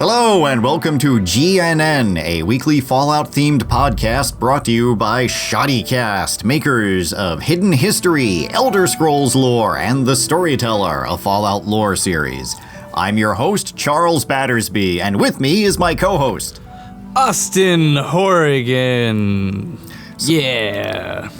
Hello and welcome to GNN, a weekly Fallout-themed podcast brought to you by Shoddycast, makers of Hidden History, Elder Scrolls lore, and The Storyteller, a Fallout lore series. I'm your host, Charles Battersby, and with me is my co-host, Austin Horrigan. Yeah.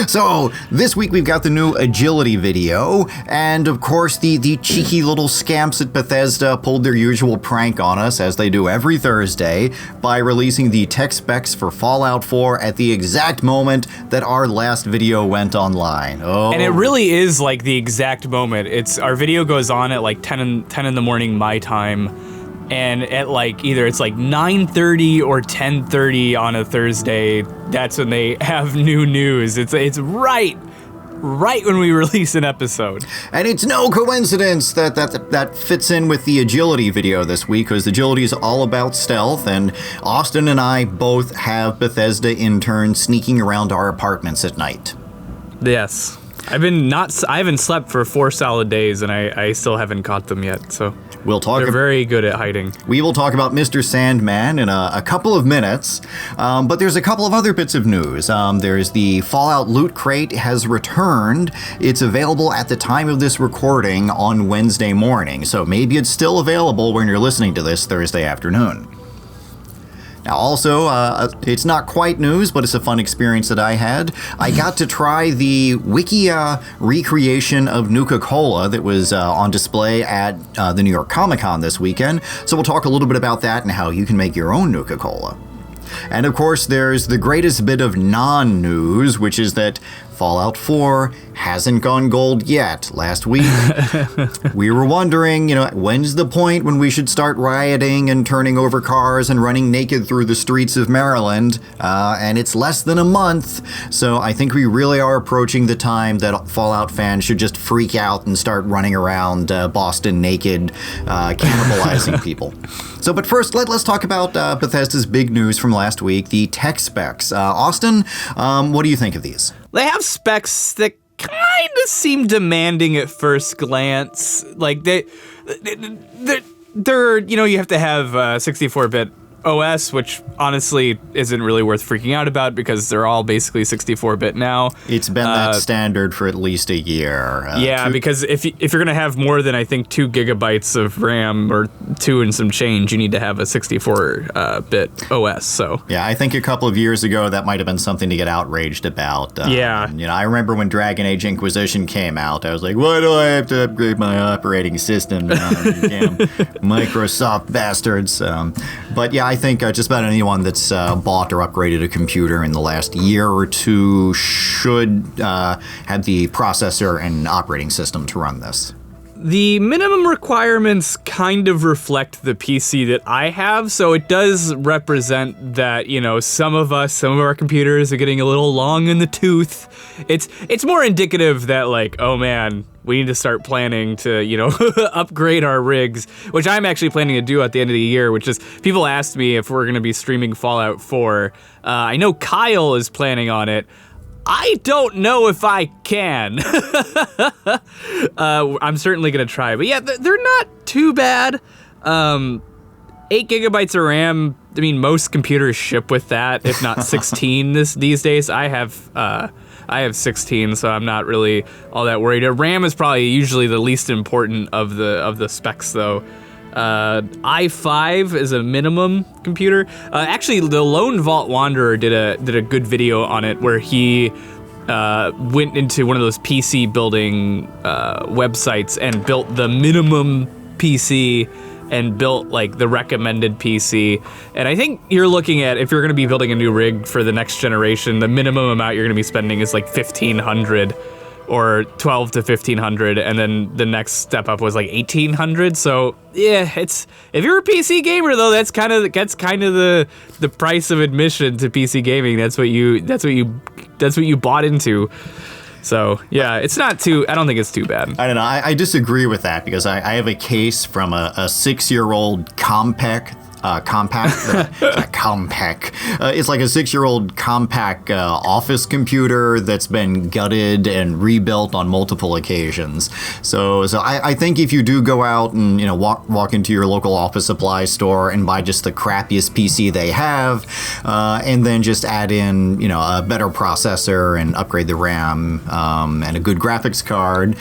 So, this week we've got the new agility video, and of course the cheeky little scamps at Bethesda pulled their usual prank on us, as they do every Thursday, by releasing the tech specs for Fallout 4 at the exact moment that our last video went online. Oh. And it really is like the exact moment. Our video goes on at like 10 in the morning my time, and at like either it's like 9:30 or 10:30 on a Thursday, that's when they have new news. It's right when we release an episode. And it's no coincidence that fits in with the agility video this week, because agility is all about stealth, and Austin and I both have Bethesda interns sneaking around our apartments at night. Yes. I haven't slept for 4 solid days, and I still haven't caught them yet, so they're very good at hiding. We will talk about Mr. Sandman in a couple of minutes, but there's a couple of other bits of news. There's the Fallout Loot Crate has returned. It's available at the time of this recording on Wednesday morning, so maybe it's still available when you're listening to this Thursday afternoon. Now, also, it's not quite news, but it's a fun experience that I had. I got to try the Wikia recreation of Nuka Cola that was on display at the New York Comic Con this weekend. So we'll talk a little bit about that and how you can make your own Nuka Cola. And of course, there's the greatest bit of non-news, which is that Fallout 4 hasn't gone gold yet. Last week, we were wondering, when's the point when we should start rioting and turning over cars and running naked through the streets of Maryland? And it's less than a month, so I think we really are approaching the time that Fallout fans should just freak out and start running around Boston naked, cannibalizing people. So, but first, let's talk about Bethesda's big news from last week, the tech specs. Austin, what do you think of these? They have specs that kind of seem demanding at first glance. Like they're you have to have 64-bit OS, which honestly isn't really worth freaking out about because they're all basically 64-bit now. It's been that standard for at least a year. Because if you're going to have more than, I think, 2 gigabytes of RAM or 2 and some change, you need to have a 64-bit OS. So yeah, I think a couple of years ago that might have been something to get outraged about. I remember when Dragon Age Inquisition came out, I was like, why do I have to upgrade my operating system? You damn Microsoft bastards. But yeah, I think just about anyone that's bought or upgraded a computer in the last year or two should have the processor and operating system to run this. The minimum requirements kind of reflect the PC that I have, so it does represent that, some of our computers are getting a little long in the tooth. It's more indicative that, like, oh man, we need to start planning to, upgrade our rigs, which I'm actually planning to do at the end of the year, which is, people asked me if we're going to be streaming Fallout 4. I know Kyle is planning on it. I don't know if I can. I'm certainly going to try. But yeah, they're not too bad. 8 gigabytes of RAM, I mean, most computers ship with that, if not 16 these days. I have 16, so I'm not really all that worried. RAM is probably usually the least important of the specs, though. i5 is a minimum computer. Actually, the Lone Vault Wanderer did a good video on it where he went into one of those PC building websites and built the minimum PC and built like the recommended PC. And I think you're looking at, if you're going to be building a new rig for the next generation, the minimum amount you're going to be spending is like $1,500 or $1,200 to $1,500, and then the next step up was like $1,800. So yeah, if you're a PC gamer though, that's kind of the price of admission to PC gaming. That's what you bought into. So yeah, I don't think it's too bad. I don't know. I disagree with that because I have a case from a 6-year-old Compaq compact. Compact. It's like a 6-year-old compact office computer that's been gutted and rebuilt on multiple occasions. So I think if you do go out and walk into your local office supply store and buy just the crappiest PC they have, and then just add in a better processor and upgrade the RAM and a good graphics card,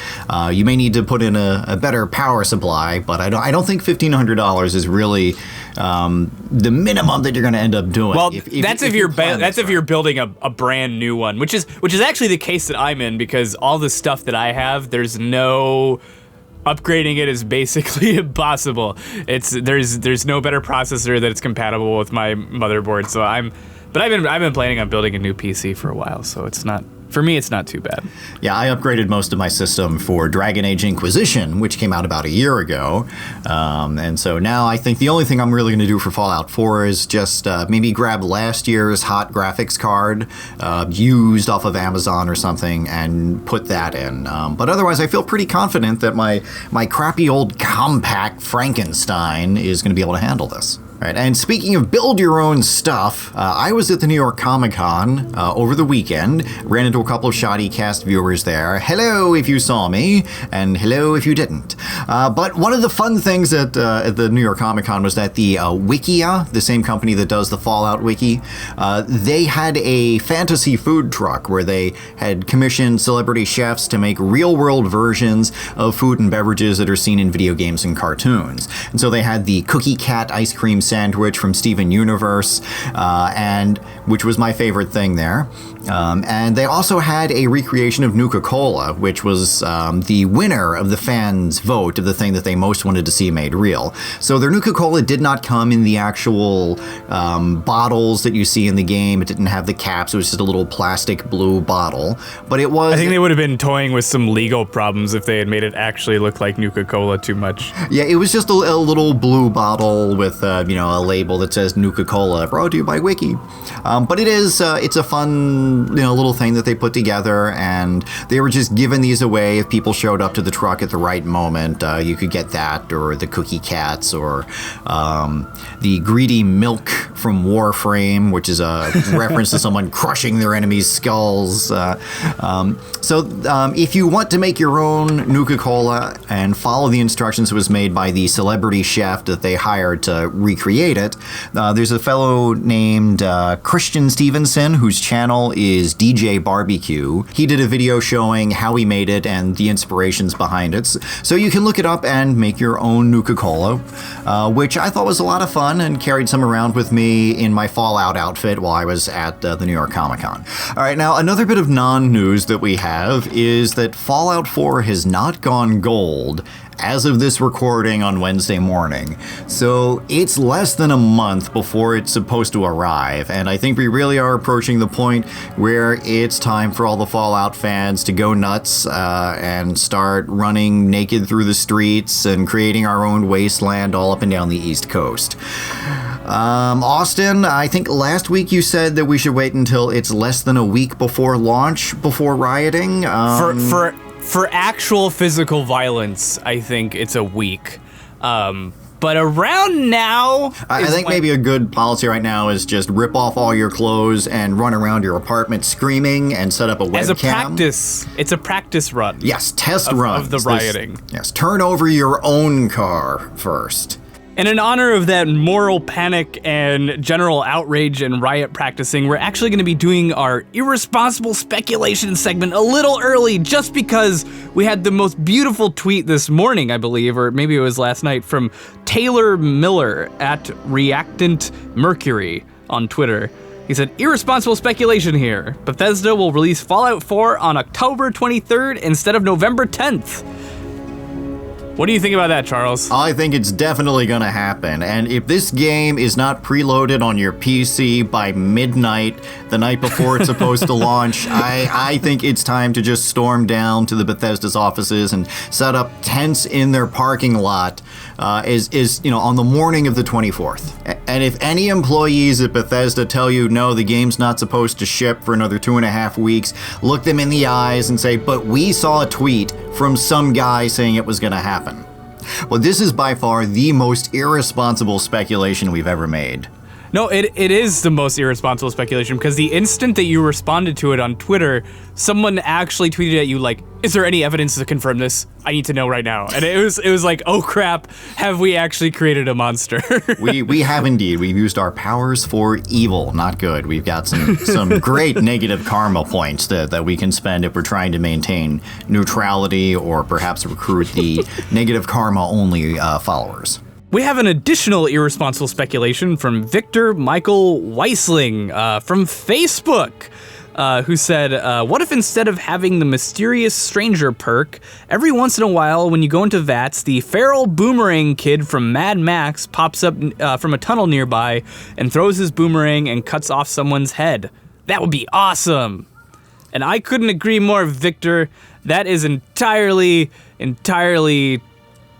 you may need to put in a better power supply. But I don't think $1,500 is really the minimum that you're going to end up doing. Well, that's if you're building a brand new one, which is actually the case that I'm in, because all the stuff that I have, there's no upgrading it is basically impossible. There's no better processor that it's compatible with my motherboard. So I've been planning on building a new PC for a while, so for me, it's not too bad. Yeah, I upgraded most of my system for Dragon Age Inquisition, which came out about a year ago. And so now I think the only thing I'm really going to do for Fallout 4 is just maybe grab last year's hot graphics card, used off of Amazon or something, and put that in. But otherwise, I feel pretty confident that my crappy old compact Frankenstein is going to be able to handle this. Right, and speaking of build your own stuff, I was at the New York Comic Con over the weekend, ran into a couple of Shoddy Cast viewers there. Hello if you saw me, and hello if you didn't. But one of the fun things at the New York Comic Con was that the Wikia, the same company that does the Fallout Wiki, they had a fantasy food truck where they had commissioned celebrity chefs to make real-world versions of food and beverages that are seen in video games and cartoons. And so they had the Cookie Cat ice cream sandwich from Steven Universe, and which was my favorite thing there. And they also had a recreation of Nuka Cola, which was the winner of the fans' vote of the thing that they most wanted to see made real. So their Nuka Cola did not come in the actual bottles that you see in the game. It didn't have the caps. It was just a little plastic blue bottle. But it was... I think they would have been toying with some legal problems if they had made it actually look like Nuka Cola too much. Yeah, it was just a little blue bottle with, a label that says Nuka Cola, brought to you by Wiki. But it's a fun little thing that they put together, and they were just giving these away if people showed up to the truck at the right moment. You could get that, or the Cookie Cats, or the Greedy Milk from Warframe, which is a reference to someone crushing their enemies' skulls. So if you want to make your own Nuka Cola and follow the instructions that was made by the celebrity chef that they hired to recreate it, there's a fellow named Christian Stevenson, whose channel is DJ Barbecue. He did a video showing how he made it and the inspirations behind it. So you can look it up and make your own Nuka Cola, which I thought was a lot of fun and carried some around with me in my Fallout outfit while I was at the New York Comic Con. All right, now another bit of non-news that we have is that Fallout 4 has not gone gold as of this recording on Wednesday morning. So it's less than a month before it's supposed to arrive, and I think we really are approaching the point where it's time for all the Fallout fans to go nuts and start running naked through the streets and creating our own wasteland all up and down the East Coast. Austin, I think last week you said that we should wait until it's less than a week before launch before rioting. For actual physical violence, I think it's a week. But around now... I think maybe a good policy right now is just rip off all your clothes and run around your apartment screaming and set up a webcam. As a practice. It's a practice run. Yes, test runs. Of the rioting. Yes, turn over your own car first. And in honor of that moral panic and general outrage and riot practicing, we're actually going to be doing our irresponsible speculation segment a little early, just because we had the most beautiful tweet this morning, I believe, or maybe it was last night, from Taylor Miller at Reactant Mercury on Twitter. He said, irresponsible speculation here. Bethesda will release Fallout 4 on October 23rd instead of November 10th. What do you think about that, Charles? I think it's definitely going to happen. And if this game is not preloaded on your PC by midnight, the night before it's supposed to launch, I think it's time to just storm down to the Bethesda's offices and set up tents in their parking lot on the morning of the 24th. And if any employees at Bethesda tell you, no, the game's not supposed to ship for another 2.5 weeks, look them in the eyes and say, but we saw a tweet from some guy saying it was going to happen. Well, this is by far the most irresponsible speculation we've ever made. No, it is the most irresponsible speculation, because the instant that you responded to it on Twitter, someone actually tweeted at you like, "Is there any evidence to confirm this? I need to know right now." And it was like, oh crap, have we actually created a monster? We have indeed. We've used our powers for evil, not good. We've got some great negative karma points that we can spend if we're trying to maintain neutrality or perhaps recruit the negative karma only followers. We have an additional irresponsible speculation from Victor Michael Weisling from Facebook, who said, what if instead of having the mysterious stranger perk, every once in a while when you go into VATS, the feral boomerang kid from Mad Max pops up from a tunnel nearby and throws his boomerang and cuts off someone's head? That would be awesome. And I couldn't agree more, Victor. That is entirely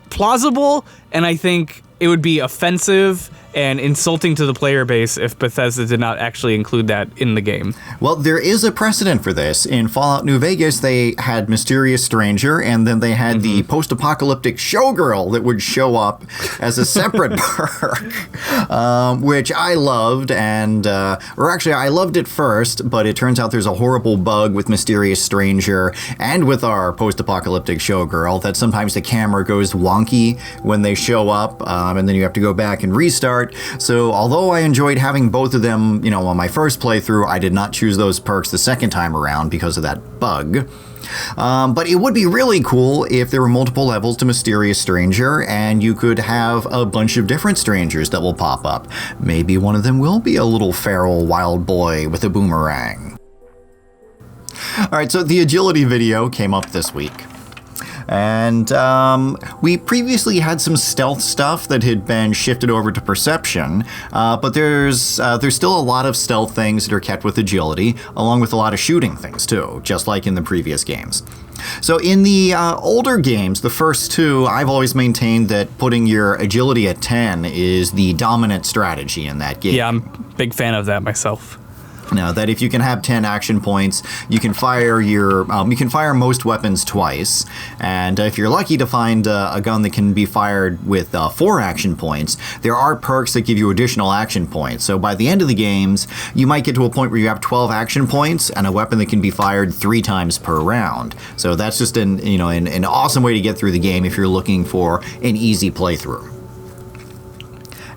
plausible, and I think it would be offensive and insulting to the player base if Bethesda did not actually include that in the game. Well, there is a precedent for this. In Fallout New Vegas, they had Mysterious Stranger, and then they had the post-apocalyptic showgirl that would show up as a separate perk, which I loved, and or actually, I loved it first, but it turns out there's a horrible bug with Mysterious Stranger and with our post-apocalyptic showgirl that sometimes the camera goes wonky when they show up, and then you have to go back and restart. So although I enjoyed having both of them, on my first playthrough, I did not choose those perks the second time around because of that bug. But it would be really cool if there were multiple levels to Mysterious Stranger and you could have a bunch of different strangers that will pop up. Maybe one of them will be a little feral wild boy with a boomerang. Alright, so the agility video came up this week. And we previously had some stealth stuff that had been shifted over to perception, but there's still a lot of stealth things that are kept with agility, along with a lot of shooting things too, just like in the previous games. So in the older games, the first two, I've always maintained that putting your agility at 10 is the dominant strategy in that game. Yeah, I'm a big fan of that myself. Now, that if you can have 10 action points, you can fire most weapons twice, and if you're lucky to find a gun that can be fired with 4 action points, there are perks that give you additional action points. So by the end of the games, you might get to a point where you have 12 action points and a weapon that can be fired 3 times per round. So that's just an awesome way to get through the game if you're looking for an easy playthrough.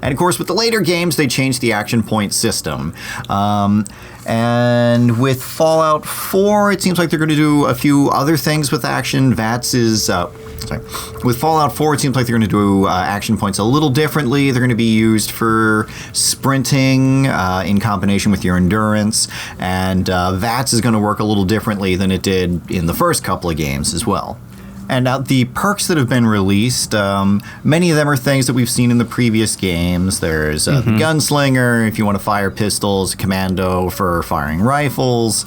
And of course, with the later games, they changed the action point system. And with Fallout 4, it seems like they're going to do a few other things with action. With Fallout 4, it seems like they're going to do action points a little differently. They're going to be used for sprinting in combination with your endurance. And VATS is going to work a little differently than it did in the first couple of games as well. And the perks that have been released, many of them are things that we've seen in the previous games. There's the Gunslinger, if you want to fire pistols, Commando for firing rifles.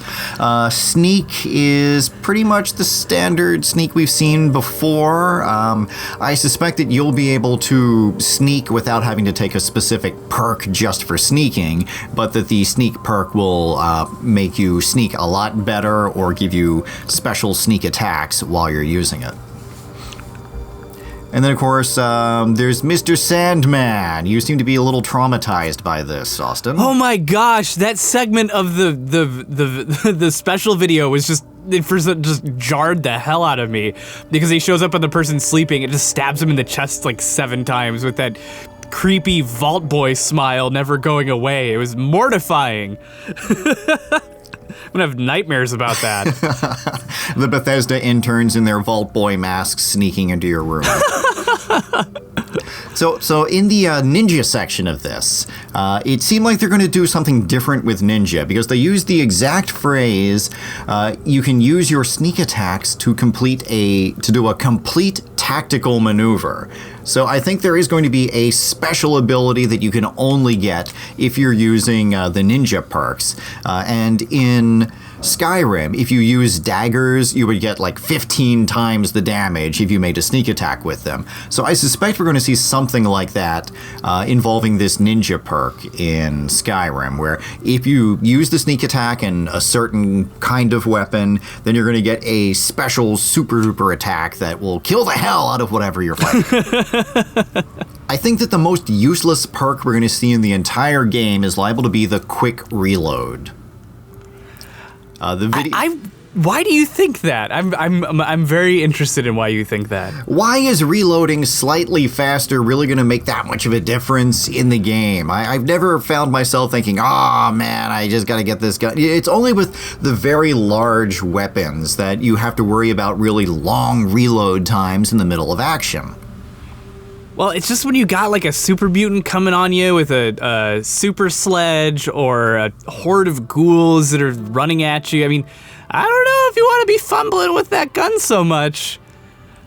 Sneak is pretty much the standard sneak we've seen before. I suspect that you'll be able to sneak without having to take a specific perk just for sneaking, but that the sneak perk will make you sneak a lot better or give you special sneak attacks while you're using it. And then, of course, there's Mr. Sandman. You seem to be a little traumatized by this, Austin. Oh my gosh, that segment of the special video was just jarred the hell out of me, because he shows up on the person sleeping and just stabs him in the chest like 7 times with that creepy Vault Boy smile never going away. It was mortifying. I'm gonna have nightmares about that. The Bethesda interns in their Vault Boy masks sneaking into your room. So in the ninja section of this, it seemed like they're going to do something different with ninja, because they used the exact phrase, you can use your sneak attacks to do a complete tactical maneuver. So I think there is going to be a special ability that you can only get if you're using the ninja perks. And in Skyrim, if you use daggers, you would get like 15 times the damage if you made a sneak attack with them. So I suspect we're going to see something like that involving this ninja perk in Skyrim, where if you use the sneak attack and a certain kind of weapon, then you're going to get a special super duper attack that will kill the hell out of whatever you're fighting. I think that the most useless perk we're going to see in the entire game is liable to be the quick reload. Why do you think that? I'm very interested in why you think that. Why is reloading slightly faster really going to make that much of a difference in the game? I've never found myself thinking, oh man, I just got to get this gun. It's only with the very large weapons that you have to worry about really long reload times in the middle of action. Well, it's just when you got like a super mutant coming on you with a super sledge or a horde of ghouls that are running at you. I mean, I don't know if you want to be fumbling with that gun so much.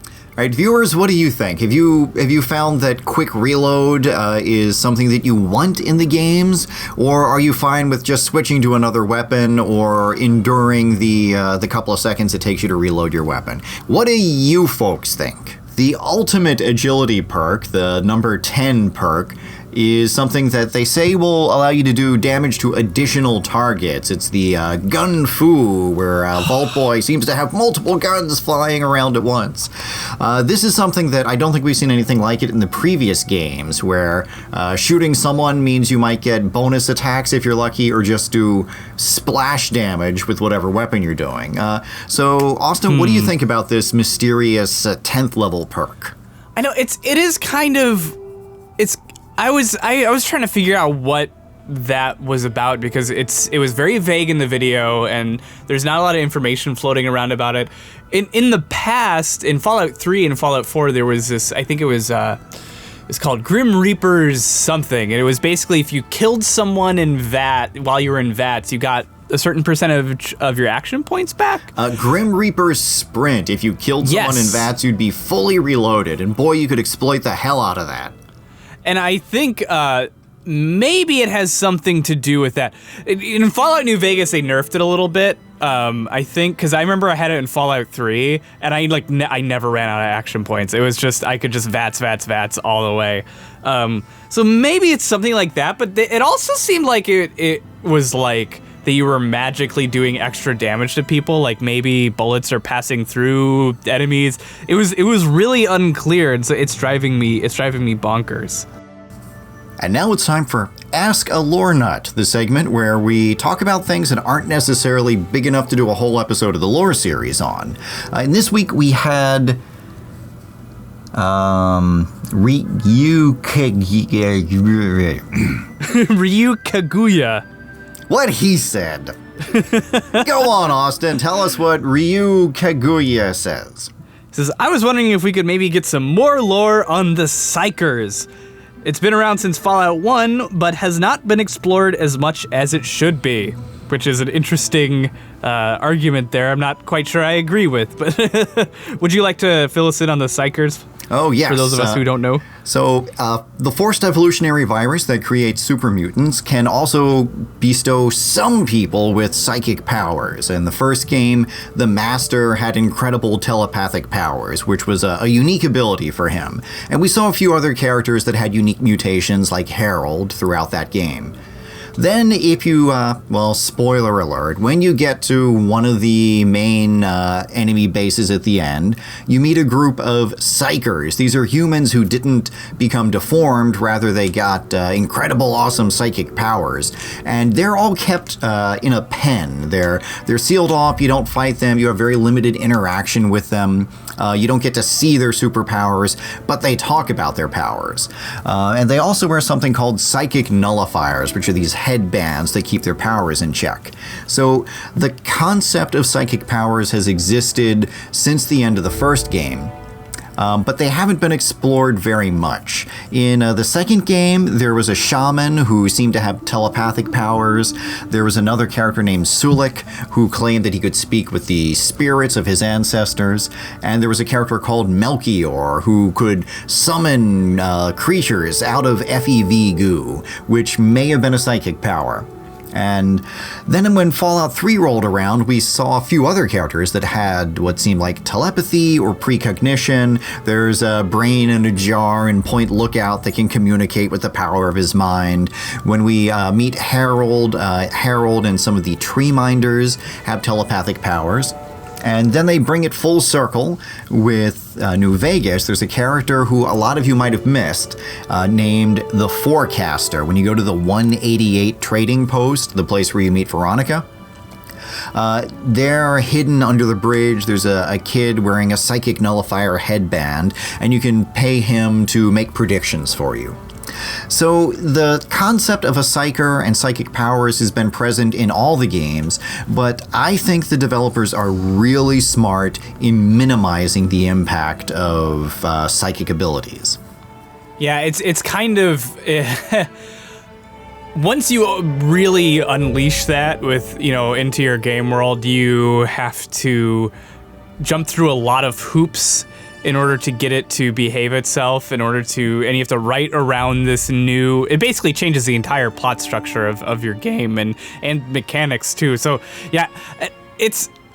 All right, viewers, what do you think? Have you found that quick reload is something that you want in the games, or are you fine with just switching to another weapon or enduring the couple of seconds it takes you to reload your weapon? What do you folks think? The ultimate agility perk, the number 10 perk, is something that they say will allow you to do damage to additional targets. It's the gun fu, where Vault Boy seems to have multiple guns flying around at once. This is something that I don't think we've seen anything like it in the previous games, where shooting someone means you might get bonus attacks if you're lucky, or just do splash damage with whatever weapon you're doing. So, Austin, what do you think about this mysterious 10th level perk? I know it is kind of I was trying to figure out what that was about, because it was very vague in the video and there's not a lot of information floating around about it. In the past, in Fallout 3 and Fallout 4, there was this, I think it was it's called Grim Reaper's something, and it was basically if you killed someone in VAT while you were in VATS, you got a certain percentage of your action points back. Grim Reaper's Sprint. If you killed someone in VATS, you'd be fully reloaded, and boy, you could exploit the hell out of that. And I think maybe it has something to do with that. In Fallout New Vegas, they nerfed it a little bit. I think, because I remember I had it in Fallout 3, and I never ran out of action points. It was just, I could just VATS all the way. So maybe it's something like that, but it also seemed like it was like that you were magically doing extra damage to people, like maybe bullets are passing through enemies. It was really unclear, and so it's driving me bonkers. And now it's time for Ask a Lore Nut, the segment where we talk about things that aren't necessarily big enough to do a whole episode of the lore series on. And this week we had Ryu Kaguya. What he said. Go on, Austin. Tell us what Ryu Kaguya says. He says, I was wondering if we could maybe get some more lore on the Psychers. It's been around since Fallout 1, but has not been explored as much as it should be, which is an interesting argument there. I'm not quite sure I agree with, but would you like to fill us in on the Psychers? Oh, yes. For those of us who don't know. So, the forced evolutionary virus that creates super mutants can also bestow some people with psychic powers. In the first game, the Master had incredible telepathic powers, which was a unique ability for him. And we saw a few other characters that had unique mutations, like Harold, throughout that game. Then if you, well, spoiler alert, when you get to one of the main enemy bases at the end, you meet a group of psychers. These are humans who didn't become deformed, rather they got incredible, awesome psychic powers. And they're all kept in a pen. They're sealed off, you don't fight them, you have very limited interaction with them. You don't get to see their superpowers, but they talk about their powers. And they also wear something called psychic nullifiers, which are these headbands that keep their powers in check. So the concept of psychic powers has existed since the end of the first game. but they haven't been explored very much. In the second game, there was a shaman who seemed to have telepathic powers. There was another character named Sulik who claimed that he could speak with the spirits of his ancestors. And there was a character called Melchior who could summon creatures out of FEV goo, which may have been a psychic power. And then when Fallout 3 rolled around, we saw a few other characters that had what seemed like telepathy or precognition. There's a brain in a jar in Point Lookout that can communicate with the power of his mind. When we meet Harold, Harold and some of the Tree Minders have telepathic powers. And then they bring it full circle with New Vegas. There's a character who a lot of you might have missed named the Forecaster. When you go to the 188 trading post, the place where you meet Veronica, they're hidden under the bridge. There's a kid wearing a psychic nullifier headband, and you can pay him to make predictions for you. So the concept of a psyker and psychic powers has been present in all the games, but I think the developers are really smart in minimizing the impact of psychic abilities. Yeah, it's kind of once you really unleash that with, into your game world, you have to jump through a lot of hoops in order to get it to behave itself, and you have to write around this it basically changes the entire plot structure of your game and mechanics too. So yeah,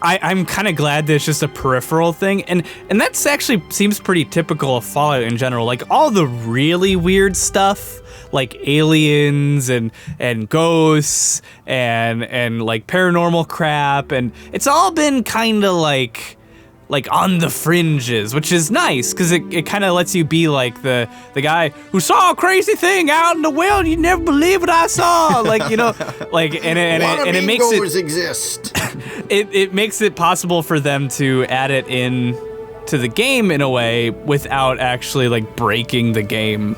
I'm kind of glad that it's just a peripheral thing, and that's actually seems pretty typical of Fallout in general. Like all the really weird stuff, like aliens and ghosts and like paranormal crap, and it's all been kind of like on the fringes, which is nice because it kind of lets you be like the guy who saw a crazy thing out in the wild. You never believe what I saw, like it makes it exist. It makes it possible for them to add it in to the game in a way without actually like breaking the game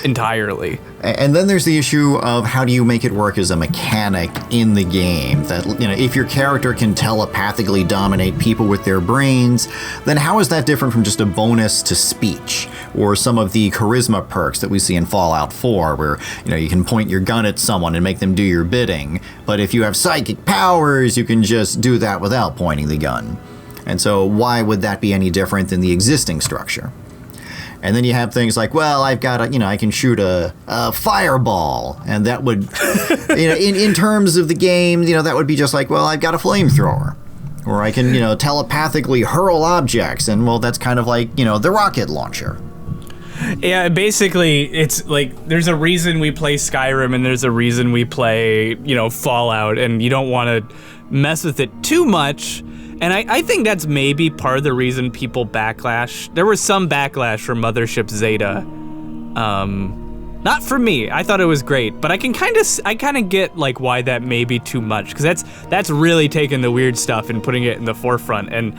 entirely. And then there's the issue of how do you make it work as a mechanic in the game? That, if your character can telepathically dominate people with their brains, then how is that different from just a bonus to speech? Or some of the charisma perks that we see in Fallout 4, where, you can point your gun at someone and make them do your bidding. But if you have psychic powers, you can just do that without pointing the gun. And so why would that be any different than the existing structure? And then you have things like, well, I've got I can shoot a fireball, and that would, in terms of the game, that would be just like, well, I've got a flamethrower, or I can, telepathically hurl objects, and well, that's kind of like, the rocket launcher. Yeah, basically, it's like there's a reason we play Skyrim, and there's a reason we play, Fallout, and you don't want to mess with it too much. And I think that's maybe part of the reason people backlash. There was some backlash for Mothership Zeta. Not for me. I thought it was great, but I kind of get like why that may be too much, because that's really taking the weird stuff and putting it in the forefront. And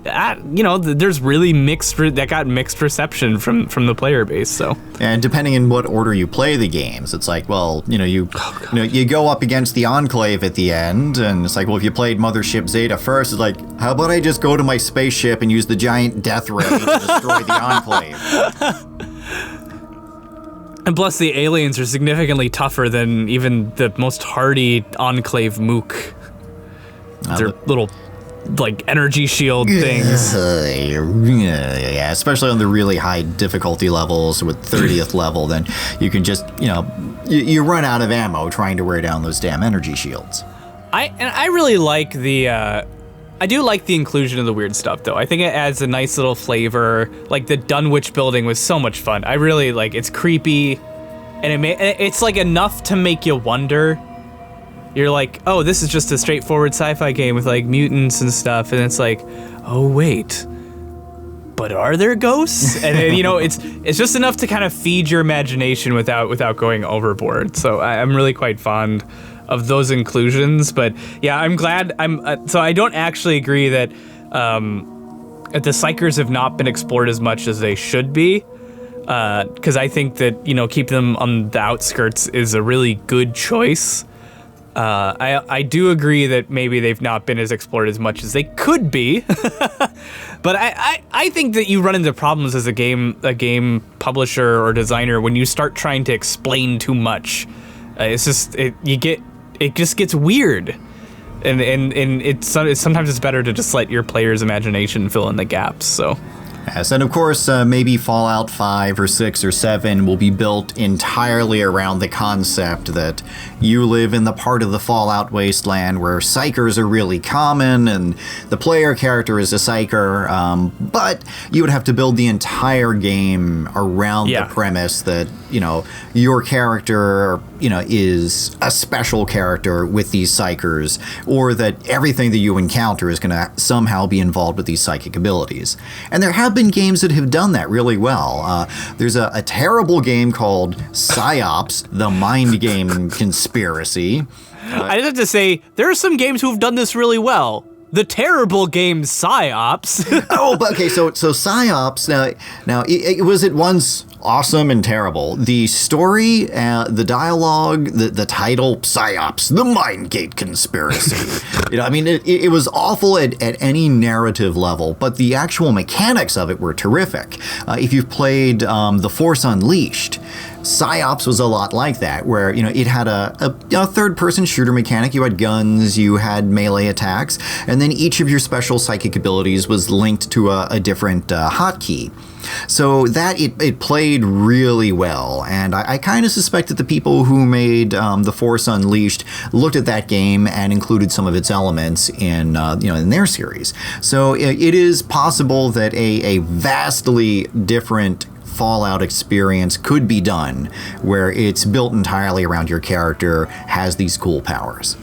there's really mixed reception from the player base. So, and depending in what order you play the games, it's like, well, you go up against the Enclave at the end, and it's like, well, if you played Mothership Zeta first, it's like, how about I just go to my spaceship and use the giant death ray to destroy the Enclave? And plus, the aliens are significantly tougher than even the most hardy Enclave mook. They're little like energy shield things. Yeah, especially on the really high difficulty levels with 30th level, then you can just, you run out of ammo trying to wear down those damn energy shields. I really like I do like the inclusion of the weird stuff, though. I think it adds a nice little flavor. Like the Dunwich building was so much fun. I really it's creepy, and it's like enough to make you wonder. You're like, oh, this is just a straightforward sci-fi game with like mutants and stuff, and it's like, oh wait, but are there ghosts? And it's just enough to kind of feed your imagination without going overboard. So I'm really quite fond of those inclusions. But yeah, I'm glad so I don't actually agree that the psychers have not been explored as much as they should be. Because I think that keep them on the outskirts is a really good choice. I do agree that maybe they've not been as explored as much as they could be, but I think that you run into problems as a game publisher or designer when you start trying to explain too much. It just gets weird, and sometimes it's better to just let your player's imagination fill in the gaps. So. Yes, and of course, maybe Fallout 5 or 6 or 7 will be built entirely around the concept that you live in the part of the Fallout wasteland where psychers are really common and the player character is a psyker, but you would have to build the entire game around the premise that, your character, is a special character with these psychers, or that everything that you encounter is going to somehow be involved with these psychic abilities. And there have been games that have done that really well. There's a terrible game called Psyops, the Mind Game Conspiracy. I just have to say, there are some games who've done this really well. The terrible game Psyops. So Psyops, now it was at once awesome and terrible. The story, the dialogue, the title, Psyops, the Mindgate Conspiracy. It was awful at any narrative level, but the actual mechanics of it were terrific. If you've played The Force Unleashed, Psyops was a lot like that, where it had a third-person shooter mechanic. You had guns, you had melee attacks, and then each of your special psychic abilities was linked to a different hotkey. So that it played really well, and I kind of suspect that the people who made The Force Unleashed looked at that game and included some of its elements in in their series. So it is possible that a vastly different Fallout experience could be done, where it's built entirely around your character, has these cool powers.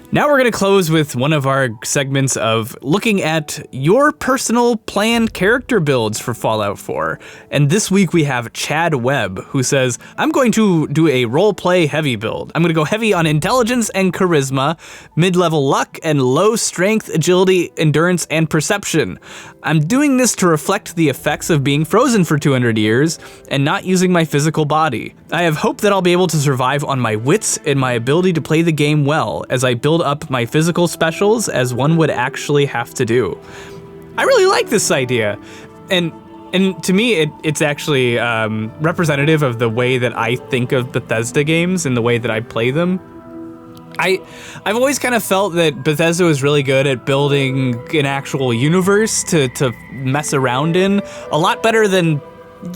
Now we're going to close with one of our segments of looking at your personal planned character builds for Fallout 4. And this week we have Chad Webb, who says, I'm going to do a role-play heavy build. I'm going to go heavy on intelligence and charisma, mid-level luck, and low strength, agility, endurance, and perception. I'm doing this to reflect the effects of being frozen for 200 years and not using my physical body. I have hope that I'll be able to survive on my wits and my ability to play the game well as I build up my physical specials as one would actually have to do. I really like this idea, and to me it's actually representative of the way that I think of Bethesda games and the way that I play them. I've always kind of felt that Bethesda was really good at building an actual universe to mess around in, a lot better than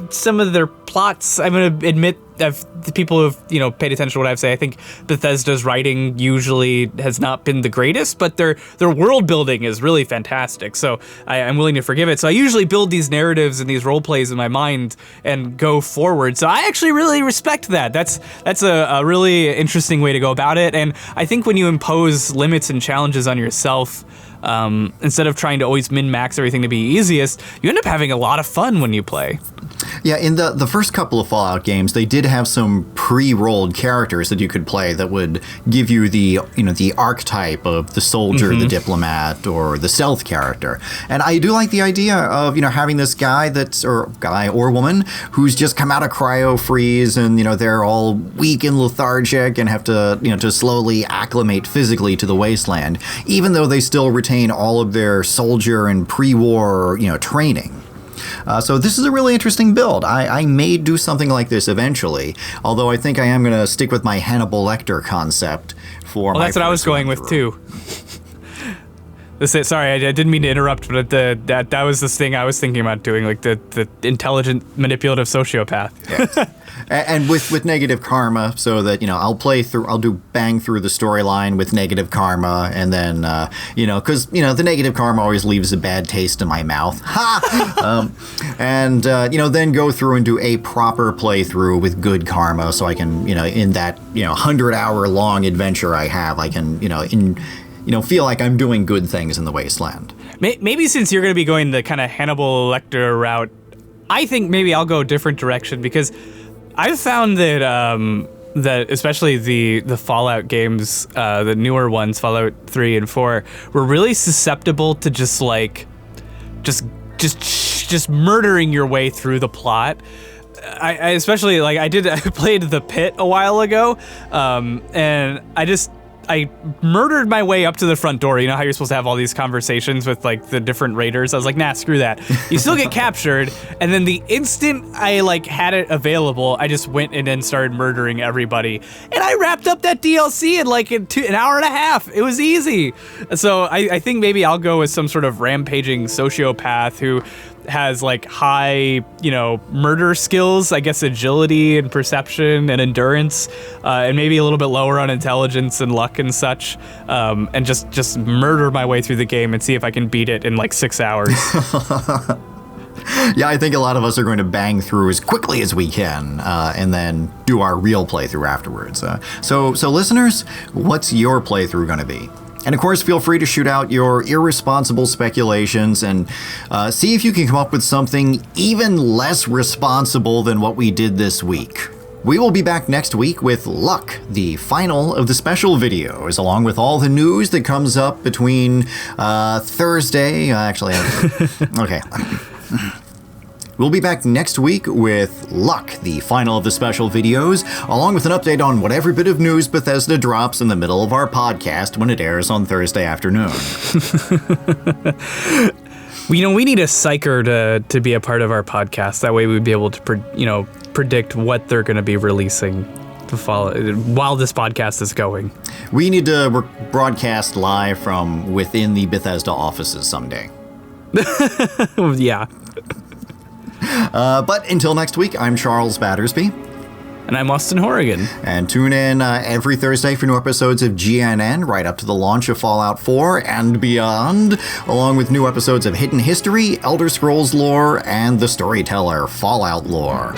some of their plots. I'm going to admit, the people who've paid attention to what I say, I think Bethesda's writing usually has not been the greatest, but their world building is really fantastic. So I'm willing to forgive it. So I usually build these narratives and these role plays in my mind and go forward. So I actually really respect that. That's a really interesting way to go about it. And I think when you impose limits and challenges on yourself, instead of trying to always min-max everything to be easiest, you end up having a lot of fun when you play. Yeah, in the first couple of Fallout games, they did have some pre-rolled characters that you could play that would give you the archetype of the soldier, the diplomat, or the stealth character. And I do like the idea of having this guy or woman who's just come out of cryo freeze, and they're all weak and lethargic and have to to slowly acclimate physically to the wasteland, even though they still retain all of their soldier and pre-war training. So this is a really interesting build. I may do something like this eventually, although I think I am going to stick with my Hannibal Lecter concept for my that's what I was going with too. Sorry, I didn't mean to interrupt, but that was this thing I was thinking about doing, like the intelligent, manipulative sociopath. Yeah. And with negative karma, so that I'll do bang through the storyline with negative karma, and then because the negative karma always leaves a bad taste in my mouth. Then go through and do a proper playthrough with good karma, so I can in that 100-hour long adventure I have, I can feel like I'm doing good things in the wasteland. Maybe since you're going to be going the kind of Hannibal Lecter route, I think maybe I'll go a different direction, because I've found that especially the Fallout games, the newer ones, Fallout 3 and 4, were really susceptible to just murdering your way through the plot. I especially I played The Pit a while ago, and I murdered my way up to the front door. You know how you're supposed to have all these conversations with like the different raiders? I was like, nah, screw that. You still get captured. And then the instant I like had it available, I just went in and started murdering everybody. And I wrapped up that DLC in like an hour and a half. It was easy. So I think maybe I'll go with some sort of rampaging sociopath who has like high, murder skills, I guess agility and perception and endurance, and maybe a little bit lower on intelligence and luck and such, and just murder my way through the game and see if I can beat it in like 6 hours. Yeah, I think a lot of us are going to bang through as quickly as we can, and then do our real playthrough afterwards. So listeners, what's your playthrough going to be? And of course, feel free to shoot out your irresponsible speculations and see if you can come up with something even less responsible than what we did this week. We will be back next week with Luck, the final of the special videos, along with all the news that comes up between Thursday. Okay. We'll be back next week with Luck, the final of the special videos, along with an update on whatever bit of news Bethesda drops in the middle of our podcast when it airs on Thursday afternoon. We need a psycher to be a part of our podcast. That way we'd be able to, predict what they're going to be releasing to follow while this podcast is going. We need to broadcast live from within the Bethesda offices someday. Yeah. But until next week, I'm Charles Battersby. And I'm Austin Horrigan. And tune in every Thursday for new episodes of GNN right up to the launch of Fallout 4 and beyond, along with new episodes of Hidden History, Elder Scrolls Lore, and The Storyteller, Fallout Lore.